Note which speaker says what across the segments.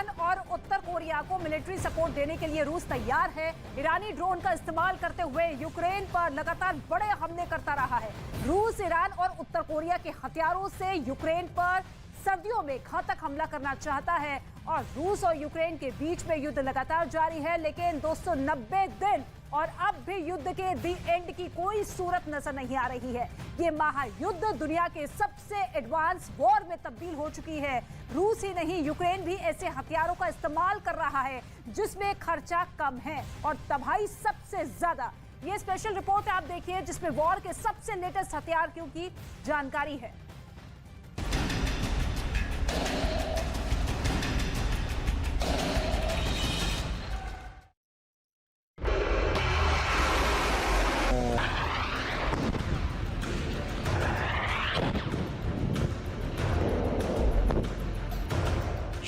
Speaker 1: Iran और उत्तर Korea को military support देने के लिए रूस तैयार है। ईरानी ड्रोन का इस्तेमाल करते हुए यूक्रेन पर लगातार बड़े हमले करता रहा है। रूस ईरान और उत्तर कोरिया के हथियारों से यूक्रेन पर सर्दियों में घातक हमला करना चाहता है और रूस और यूक्रेन के बीच में युद्ध लगातार जारी है। लेकिन 290 दिन और अब भी युद्ध के दी एंड की कोई सूरत नजर नहीं आ रही है। ये महायुद्ध दुनिया के सबसे एडवांस वॉर में तब्दील हो चुकी है। रूस ही नहीं, यूक्रेन भी ऐसे हथियारों का इस्तेमाल कर रहा है जिसमें खर्चा कम है और तबाही सबसे ज्यादा। ये स्पेशल रिपोर्ट आप देखिए जिसमें वॉर के सबसे लेटेस्ट हथियारों की जानकारी है।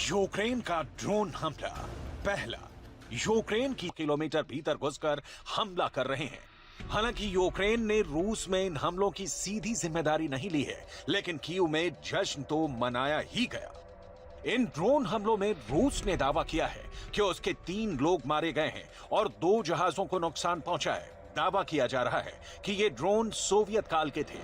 Speaker 2: यूक्रेन का ड्रोन हमला। पहला, यूक्रेन की किलोमीटर भीतर घुसकर हमला कर रहे हैं। हालांकि यूक्रेन ने रूस में इन हमलों की सीधी जिम्मेदारी नहीं ली है, लेकिन कीव में जश्न तो मनाया ही गया। इन ड्रोन हमलों में रूस ने दावा किया है कि उसके 3 लोग मारे गए हैं और 2 जहाजों को नुकसान पहुंचा है। दावा किया जा रहा है कि ये ड्रोन सोवियत काल के थे,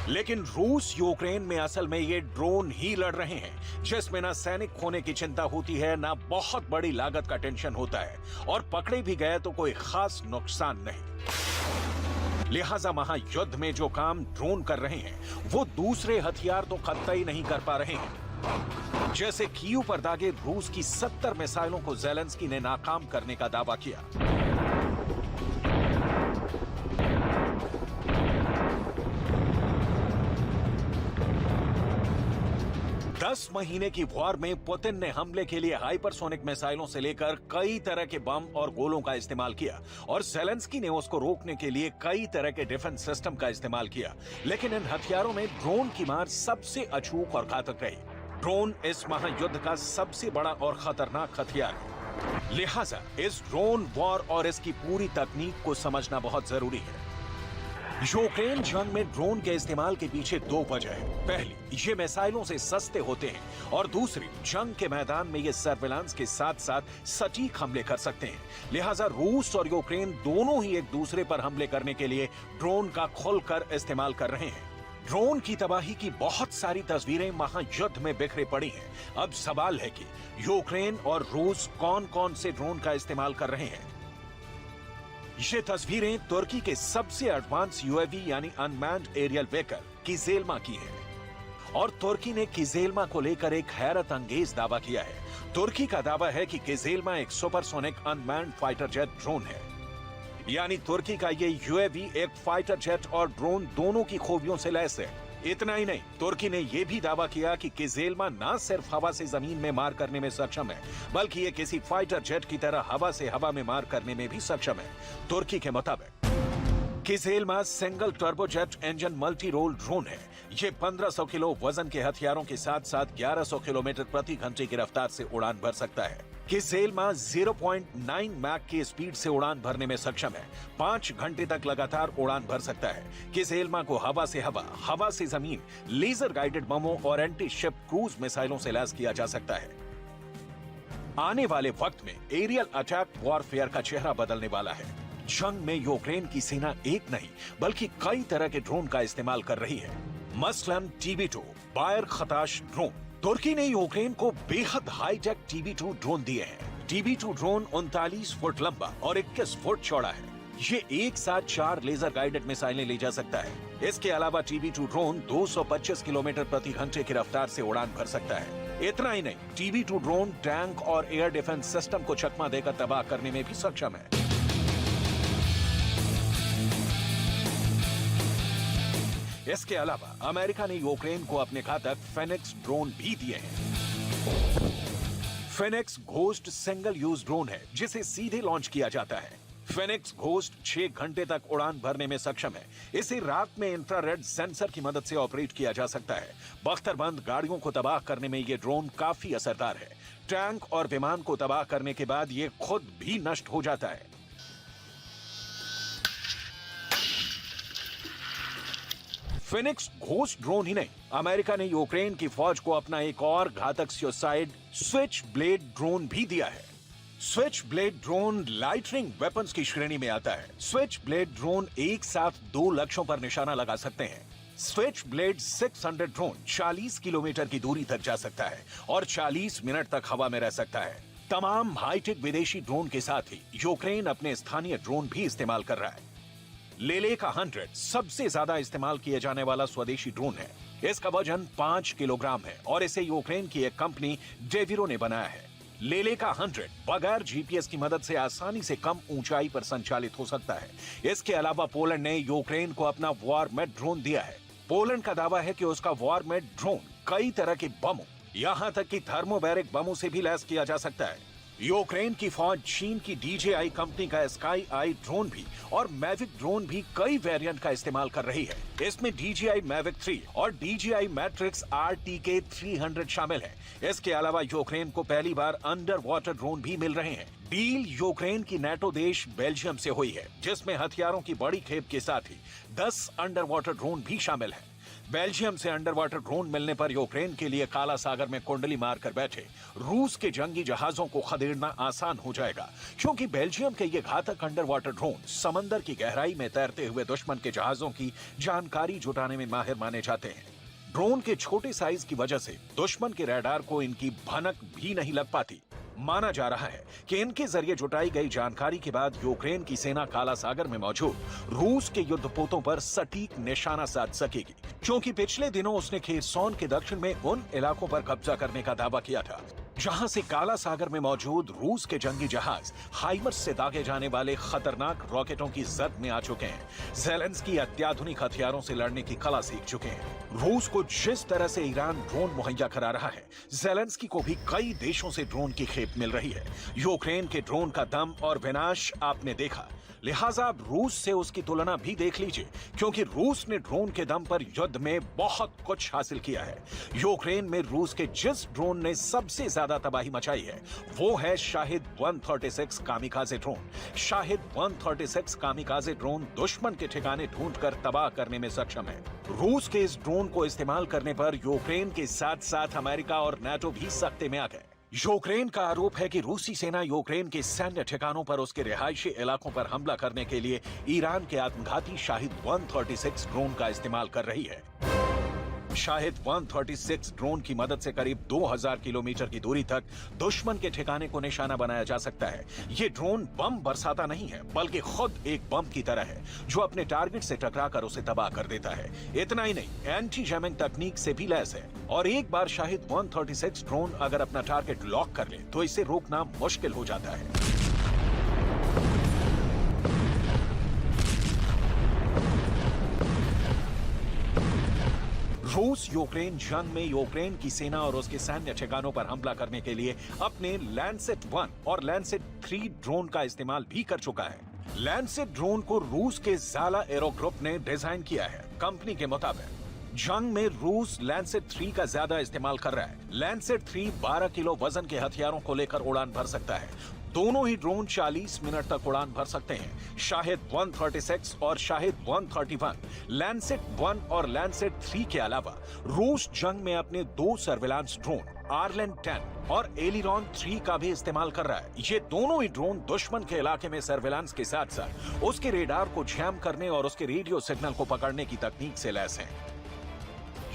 Speaker 2: लेकिन रूस यूक्रेन में असल में ये ड्रोन ही लड़ रहे हैं जिसमें ना सैनिक खोने की चिंता होती है, ना बहुत बड़ी लागत का टेंशन होता है और पकड़े भी गए तो कोई खास नुकसान नहीं। लिहाजा महायुद्ध में जो काम ड्रोन कर रहे हैं वो दूसरे हथियार तो कतई नहीं कर पा रहे हैं। जैसे कीव पर दागे रूस की 70 मिसाइलों को ज़ेलेंस्की ने नाकाम करने का दावा किया। 10 महीने की वॉर में पुतिन ने हमले के लिए हाइपरसोनिक मिसाइलों से लेकर कई तरह के बम और गोलों का इस्तेमाल किया और ज़ेलेंस्की ने उसको रोकने के लिए कई तरह के डिफेंस सिस्टम का इस्तेमाल किया। लेकिन इन हथियारों में ड्रोन की मार सबसे अचूक और घातक रही। ड्रोन इस महायुद्ध का सबसे बड़ा और खतरनाक हथियार है। लिहाजा इस ड्रोन वॉर और इसकी पूरी तकनीक को समझना बहुत जरूरी है। यूक्रेन जंग में ड्रोन के इस्तेमाल के पीछे 2 वजह है। पहली, ये मिसाइलों से सस्ते होते हैं और दूसरी, जंग के मैदान में ये सर्विलांस के साथ साथ सटीक हमले कर सकते हैं। लिहाजा रूस और यूक्रेन दोनों ही एक दूसरे पर हमले करने के लिए ड्रोन का खुलकर इस्तेमाल कर रहे हैं। ड्रोन की तबाही की बहुत सारी तस्वीरें महायुद्ध में बिखरे पड़ी हैं। अब सवाल है कि यूक्रेन और रूस कौन कौन से ड्रोन का इस्तेमाल कर रहे हैं। ये तस्वीरें तुर्की के सबसे एडवांस यूएवी यानी अनमैन्ड एरियल व्हीकल किजेल्मा की हैं और तुर्की ने किजेल्मा को लेकर एक हैरत अंगेज दावा किया है। तुर्की का दावा है कि किजेल्मा एक supersonic unmanned fighter jet drone है, यानी तुर्की का ये यूएवी एक फाइटर जेट और ड्रोन दोनों की खूबियों से लैस है। इतना ही नहीं, तुर्की ने यह भी दावा किया कि किजेल्मा न सिर्फ हवा से जमीन में मार करने में सक्षम है, बल्कि ये किसी फाइटर जेट की तरह हवा से हवा में मार करने में भी सक्षम है। तुर्की के मुताबिक Kizilelma single turbojet engine multi role drone है। ये 1500 किलो वजन के हथियारों के साथ साथ 1100 किलोमीटर प्रति घंटे की रफ्तार से उड़ान भर सकता है। किजेल्मा 0.9 मैक की स्पीड से उड़ान भरने में सक्षम है। 5 घंटे तक लगातार उड़ान भर सकता है। किजेल्मा को हवा से हवा, हवा से जमीन, लेजर गाइडेड बमों और एंटी शिप क्रूज मिसाइलों से लैस किया जा सकता है। आने वाले वक्त में एरियल अटैक वॉरफेयर का चेहरा बदलने वाला है। जंग में यूक्रेन की सेना एक नहीं बल्कि कई तरह के ड्रोन का इस्तेमाल कर रही है। मसलन TB2 बायर खताश ड्रोन। तुर्की ने यूक्रेन को बेहद हाईटेक TB2 ड्रोन दिए हैं। TB2 ड्रोन 39 फुट लंबा और 21 फुट चौड़ा है। ये एक साथ 4 लेजर गाइडेड मिसाइलें ले जा सकता है। इसके अलावा TB2 ड्रोन 225 किलोमीटर प्रति घंटे की रफ्तार से उड़ान भर सकता है। इतना ही नहीं, TB2 ड्रोन टैंक और एयर डिफेंस सिस्टम को चकमा देकर तबाह करने में भी सक्षम है। इसके अलावा अमेरिका ने यूक्रेन को अपने घातक फेनिक्स ड्रोन भी दिए हैं। Phoenix Ghost single use drone है जिसे सीधे लॉन्च किया जाता है। फेनिक्स घोस्ट 6 घंटे तक उड़ान भरने में सक्षम है। इसे रात में इंफ्रारेड सेंसर की मदद से ऑपरेट किया जा सकता है। बख्तरबंद गाड़ियों को तबाह करने में यह ड्रोन काफी असरदार है। टैंक और विमान को तबाह करने के बाद यह खुद भी नष्ट हो जाता है। फिनिक्स घोस्ट ड्रोन ही नहीं, अमेरिका ने यूक्रेन की फौज को अपना एक और घातक सुसाइड स्विच ब्लेड ड्रोन भी दिया है। Switch blade drone lightning weapons की श्रेणी में आता है। स्विच ब्लेड ड्रोन एक साथ 2 लक्ष्यों पर निशाना लगा सकते हैं। स्विच ब्लेड 600 ड्रोन 40 किलोमीटर की दूरी तक जा सकता है और 40 मिनट तक हवा में रह सकता है। तमाम हाईटेक विदेशी ड्रोन के साथ ही यूक्रेन अपने स्थानीय ड्रोन भी इस्तेमाल कर रहा है। लेलेका 100 सबसे ज्यादा इस्तेमाल किए जाने वाला स्वदेशी ड्रोन है। इसका वजन 5 किलोग्राम है और इसे यूक्रेन की एक कंपनी डेविरो ने बनाया है। लेलेका 100 बगैर जीपीएस की मदद से आसानी से कम ऊंचाई पर संचालित हो सकता है। इसके अलावा पोलैंड ने यूक्रेन को अपना वॉरमेट ड्रोन दिया है। पोलैंड का दावा है कि उसका वॉरमेट ड्रोन कई तरह के बमों, यहां तक कि थर्मोबैरिक बमों से भी लैस किया जा सकता है। यूक्रेन की फौज चीन की DJI कंपनी का स्काई आई ड्रोन भी और मैविक ड्रोन भी कई वेरिएंट का इस्तेमाल कर रही है। इसमें DJI मैविक 3 और DJI मैट्रिक्स RTK 300 शामिल है। इसके अलावा यूक्रेन को पहली बार अंडर वाटर ड्रोन भी मिल रहे हैं। डील यूक्रेन की नेटो देश बेल्जियम से हुई है, जिसमें हथियारों की बड़ी खेप के साथ ही 10 अंडर वाटर ड्रोन भी शामिल है। बेल्जियम से अंडर वाटर ड्रोन मिलने पर यूक्रेन के लिए काला सागर में कुंडली मारकर बैठे रूस के जंगी जहाजों को खदेड़ना आसान हो जाएगा, क्योंकि बेल्जियम के ये घातक अंडर वाटर ड्रोन समंदर की गहराई में तैरते हुए दुश्मन के जहाजों की जानकारी जुटाने में माहिर माने जाते हैं। ड्रोन के छोटे साइज की वजह से दुश्मन के रडार को इनकी भनक भी नहीं लग पाती। माना जा रहा है कि इनके जरिए जुटाई गई जानकारी के बाद यूक्रेन की सेना काला सागर में मौजूद रूस के युद्धपोतों पर सटीक निशाना साध सकेगी, क्योंकि पिछले दिनों उसने खेरसोन के दक्षिण में उन इलाकों पर कब्जा करने का दावा किया था जहां से काला सागर में मौजूद रूस के जंगी जहाज हाइमर्स से दागे जाने वाले खतरनाक रॉकेटों की जद में आ चुके हैं। ज़ेलेंस्की अत्याधुनिक हथियारों से लड़ने की कला सीख चुके हैं। रूस को जिस तरह से ईरान ड्रोन मुहैया करा रहा है, ज़ेलेंस्की को भी कई देशों से ड्रोन की खेप मिल रही है। यूक्रेन के ड्रोन का दम और विनाश आपने देखा, लिहाजा अब रूस से उसकी तुलना भी देख लीजिए, क्योंकि रूस ने ड्रोन के दम पर युद्ध में बहुत कुछ हासिल किया है। यूक्रेन में रूस के जिस ड्रोन ने सबसे ज्यादा तबाही मचाई है वो है Shahid 136 kamikaze drone. Shahid 136 kamikaze drone दुश्मन के ठिकाने ढूंढकर तबाह करने में सक्षम है। रूस के इस ड्रोन को इस्तेमाल करने पर यूक्रेन के साथ साथ अमेरिका और नाटो भी सख्ते में आ गए। यूक्रेन का आरोप है कि रूसी सेना यूक्रेन के सैन्य ठिकानों पर उसके रिहायशी इलाकों पर हमला करने के लिए ईरान के आत्मघाती शाहिद 136 ड्रोन का इस्तेमाल कर रही है। शाहिद 136 ड्रोन की मदद से करीब 2000 किलोमीटर की दूरी तक दुश्मन के ठिकाने को निशाना बनाया जा सकता है। ये ड्रोन बम बरसाता नहीं है, बल्कि खुद एक बम की तरह है जो अपने टारगेट से टकराकर उसे तबाह कर देता है। इतना ही नहीं, एंटी जैमिंग तकनीक से भी लैस है और एक बार शाहिद 136 ड्रोन अगर अपना टारगेट लॉक कर ले तो इसे रोकना मुश्किल हो जाता है। रूस यूक्रेन जंग में यूक्रेन की सेना और उसके सैन्य ठिकानों पर हमला करने के लिए अपने लैंसेट 1 और लैंसेट 3 ड्रोन का इस्तेमाल भी कर चुका है। लैंसेट ड्रोन को रूस के ज़ाला एरो ग्रुप ने डिजाइन किया है। कंपनी के मुताबिक जंग में रूस लैंसेट 3 का ज्यादा इस्तेमाल कर रहा है। लैंसेट 3 12 किलो वजन के हथियारों को लेकर उड़ान भर सकता है। दोनों ही ड्रोन 40 मिनट तक उड़ान भर सकते हैं। शाहिद 136 और शाहिद 131, लैंसेट 1 और लैंसेट 3 के अलावा रूस जंग में अपने 2 सर्विलांस ड्रोन आर्लेन 10 और एलिरॉन 3 का भी इस्तेमाल कर रहा है। ये दोनों ही ड्रोन दुश्मन के इलाके में सर्विलांस के साथ साथ उसके रेडार को जैम करने और उसके रेडियो सिग्नल को पकड़ने की तकनीक से लैस हैं।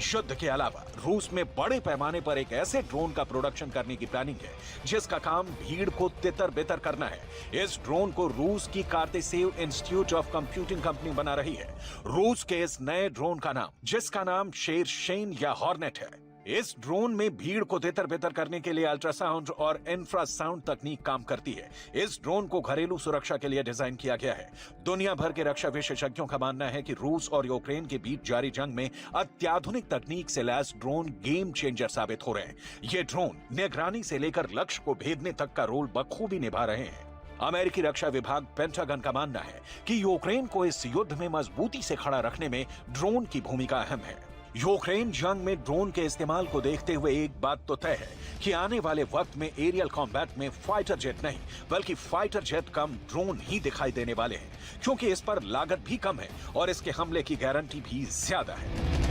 Speaker 2: युद्ध के अलावा रूस में बड़े पैमाने पर एक ऐसे ड्रोन का प्रोडक्शन करने की प्लानिंग है जिसका काम भीड़ को तितर बितर करना है। इस ड्रोन को रूस की कार्तेसेव इंस्टीट्यूट ऑफ कंप्यूटिंग कंपनी बना रही है। रूस के इस नए ड्रोन का नाम, जिसका नाम शेरशेन या हॉर्नेट है, इस ड्रोन में भीड़ को तितर बितर करने के लिए अल्ट्रासाउंड और इंफ्रासाउंड तकनीक काम करती है। इस ड्रोन को घरेलू सुरक्षा के लिए डिजाइन किया गया है। दुनिया भर के रक्षा विशेषज्ञों का मानना है कि रूस और यूक्रेन के बीच जारी जंग में अत्याधुनिक तकनीक से लैस ड्रोन गेम चेंजर साबित हो रहे हैं। ये ड्रोन निगरानी से लेकर लक्ष्य को भेदने तक का रोल बखूबी निभा रहे हैं। अमेरिकी रक्षा विभाग पेंटागन का मानना है कि यूक्रेन को इस युद्ध में मजबूती से खड़ा रखने में ड्रोन की भूमिका अहम है। यूक्रेन जंग में ड्रोन के इस्तेमाल को देखते हुए एक बात तो तय है कि आने वाले वक्त में एरियल कॉम्बैट में फाइटर जेट नहीं बल्कि फाइटर जेट कम ड्रोन ही दिखाई देने वाले हैं, क्योंकि इस पर लागत भी कम है और इसके हमले की गारंटी भी ज्यादा है।